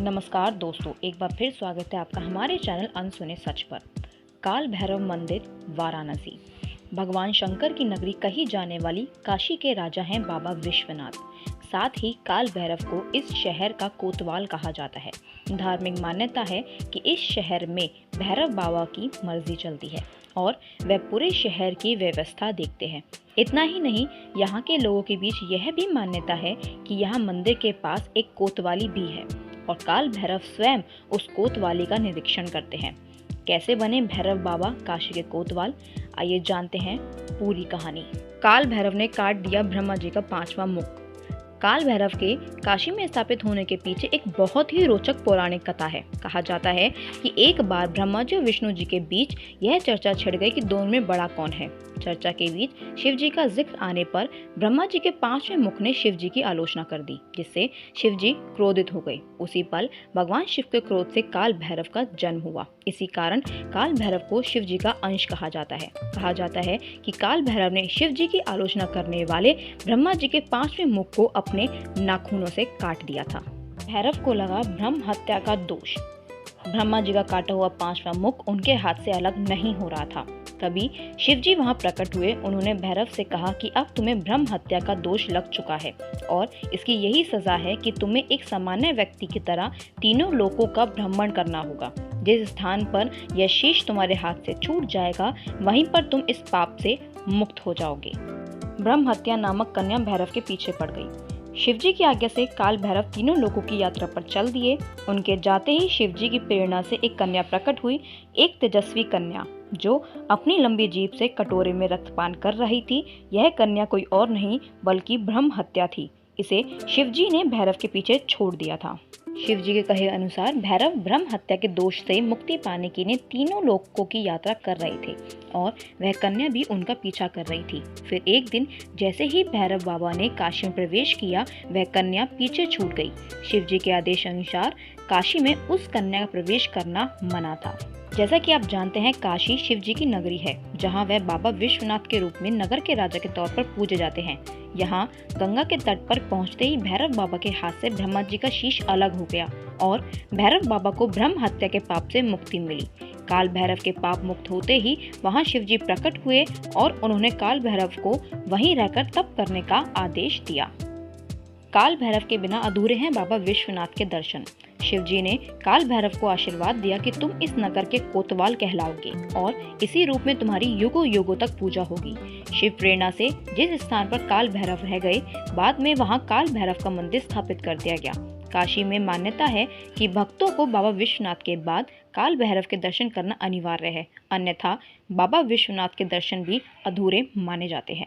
नमस्कार दोस्तों, एक बार फिर स्वागत है आपका हमारे चैनल अनसुने सच पर। काल भैरव मंदिर, वाराणसी। भगवान शंकर की नगरी कही जाने वाली काशी के राजा हैं बाबा विश्वनाथ। साथ ही काल भैरव को इस शहर का कोतवाल कहा जाता है। धार्मिक मान्यता है कि इस शहर में भैरव बाबा की मर्जी चलती है और वह पूरे शहर की व्यवस्था देखते हैं। इतना ही नहीं, यहाँ के लोगों के बीच यह भी मान्यता है कि यहाँ मंदिर के पास एक कोतवाली भी है और काल भैरव स्वयं उस कोतवाली का निरीक्षण करते हैं। कैसे बने भैरव बाबा काशी के कोतवाल, आइए जानते हैं पूरी कहानी। काल भैरव ने काट दिया ब्रह्मा जी का 5वां मुख। काल भैरव के काशी में स्थापित होने के पीछे एक बहुत ही रोचक पौराणिक कथा है। कहा जाता है कि एक बार ब्रह्मा जी और विष्णु जी के बीच यह चर्चा छिड़ गई कि दोनों में बड़ा कौन है। चर्चा के बीच शिव जी का जिक्र आने पर ब्रह्मा जी के 5वें मुख ने शिव जी की आलोचना कर दी, जिससे शिव जी क्रोधित हो गए। उसी पल भगवान शिव के क्रोध से काल भैरव का जन्म हुआ। इसी कारण काल भैरव को शिव जी का अंश कहा जाता है। कहा जाता है कि काल भैरव ने शिव जी की आलोचना करने वाले ब्रह्मा जी के 5वें मुख को अपने नाखूनों से काट दिया था। भैरव को लगा ब्रह्म हत्या का दोष। ब्रह्मा जी का काटा हुआ 5वां मुख उनके हाथ से अलग नहीं हो रहा था। तभी शिव जी वहां प्रकट हुए। उन्होंने भैरव से कहा कि अब तुम्हें ब्रह्म हत्या का दोष लग चुका है और इसकी यही सजा है कि तुम्हें एक सामान्य व्यक्ति की तरह तीनों लोकों का भ्रमण करना होगा। जिस स्थान पर यह शीश तुम्हारे हाथ से छूट जाएगा, वहीं पर तुम इस पाप से मुक्त हो जाओगे। ब्रह्म हत्या नामक कन्या भैरव के पीछे पड़ गई। शिवजी की आज्ञा से काल भैरव तीनों लोगों की यात्रा पर चल दिए। उनके जाते ही शिवजी की प्रेरणा से एक कन्या प्रकट हुई, एक तेजस्वी कन्या जो अपनी लंबी जीभ से कटोरे में रक्तपान कर रही थी। यह कन्या कोई और नहीं बल्कि ब्रह्म हत्या थी। इसे शिवजी ने भैरव के पीछे छोड़ दिया था। शिवजी के कहे अनुसार भैरव ब्रह्म हत्या के दोष से मुक्ति पाने के लिए तीनों लोकों की यात्रा कर रहे थे और वह कन्या भी उनका पीछा कर रही थी। फिर एक दिन जैसे ही भैरव बाबा ने काशी में प्रवेश किया, वह कन्या पीछे छूट गई। शिवजी के आदेश अनुसार काशी में उस कन्या का प्रवेश करना मना था। जैसा कि आप जानते हैं, काशी शिव जी की नगरी है, जहां वह बाबा विश्वनाथ के रूप में नगर के राजा के तौर पर पूजे जाते हैं। यहाँ गंगा के तट पर पहुंचते ही भैरव बाबा के हाथ से ब्रह्मा जी का शीश अलग हो गया और भैरव बाबा को ब्रह्म हत्या के पाप से मुक्ति मिली। काल भैरव के पाप मुक्त होते ही वहां शिव जी प्रकट हुए और उन्होंने काल भैरव को वहीं रहकर तप करने का आदेश दिया। काल भैरव के बिना अधूरे हैं बाबा विश्वनाथ के दर्शन। शिव जी ने काल भैरव को आशीर्वाद दिया कि तुम इस नगर के कोतवाल कहलाओगे और इसी रूप में तुम्हारी युगों युगों तक पूजा होगी। शिव प्रेरणा से जिस स्थान पर काल भैरव रह गए, बाद में वहां काल भैरव का मंदिर स्थापित कर दिया गया। काशी में मान्यता है कि भक्तों को बाबा विश्वनाथ के बाद काल भैरव के दर्शन करना अनिवार्य है, अन्यथा बाबा विश्वनाथ के दर्शन भी अधूरे माने जाते हैं।